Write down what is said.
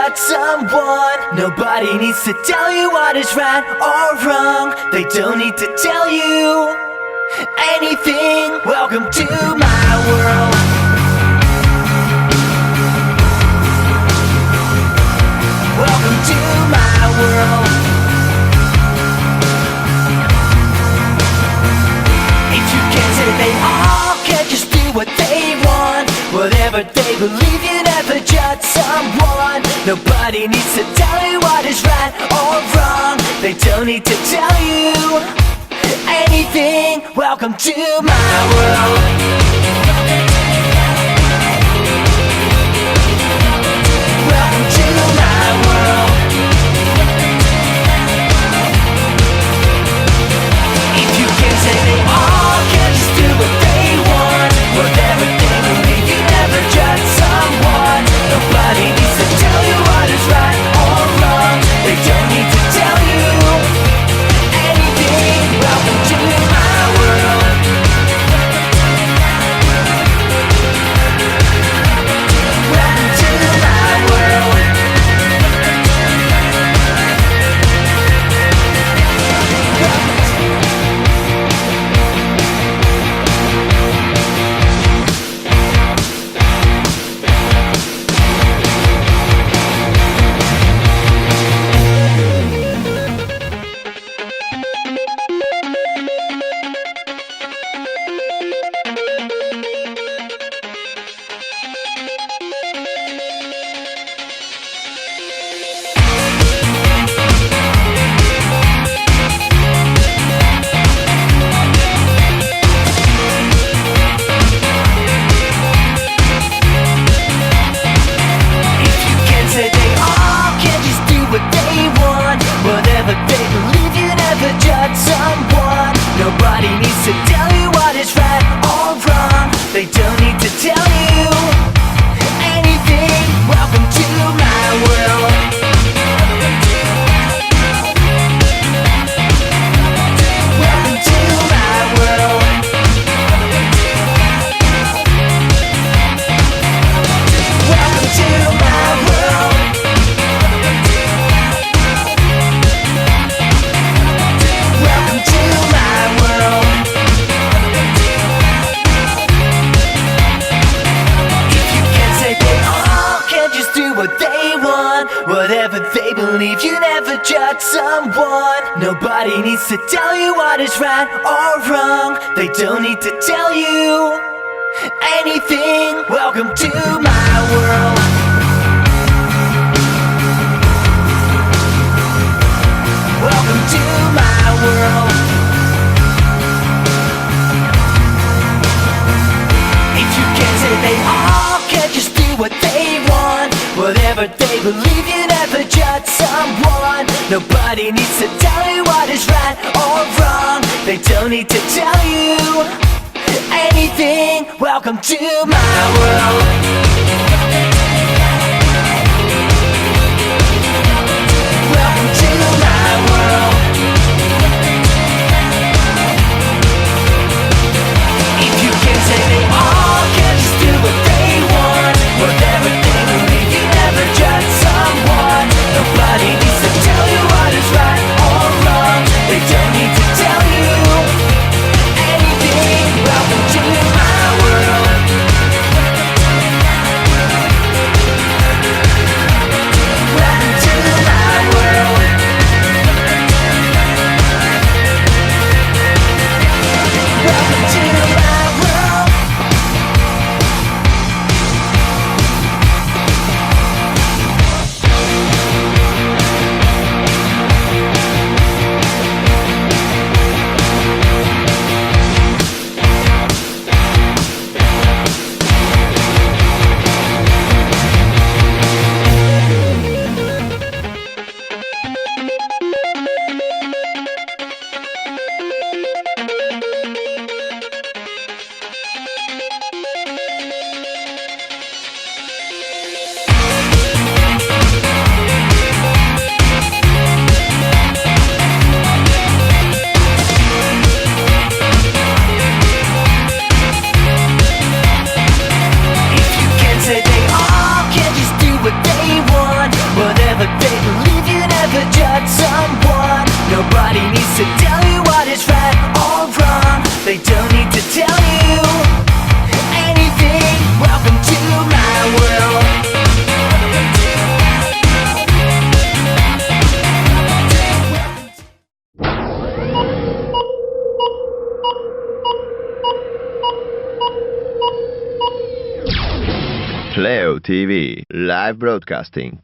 judge someone. Nobody needs to tell you what is right or wrong. They don't need to tell you anything. Welcome to my world. Welcome to my world. If you can't say they all can just do what they want, whatever they believe, you never judge someone. Nobody needs to tell you what is right or wrong. They don't need to tell you anything. Welcome to my world. Welcome to my world. If you can't say they all can just do what they want, whatever they believe, you never judge someone. Nobody needs to tell you what is right or wrong. They don't need to tell you anything. Welcome to my world. Welcome to my world. Whatever they believe, you never judge someone. Nobody needs to tell you what is right or wrong. They don't need to tell you anything. Welcome to my world. Welcome to my world. Welcome to my world. Welcome to my world. If you can't say they all can just do what they want, whatever they believe, you never judge someone. Nobody needs to tell you what is right or wrong. They don't need to tell you anything. Welcome to my world. Welcome to my world. If you can't say they all can just do what they want, whatever they believe, you never judge someone. Nobody needs to tell you what is right or wrong. They don't need to tell you anything. Welcome to my world. Welcome to my world. If you can't say they all can just do what they want, whatever they believe, you never judge someone. Nobody needs to tell you what is right or wrong. They don't need to tell you anything. Welcome to my world. tell you anything. Welcome to my world. Pleo TV Live Broadcasting.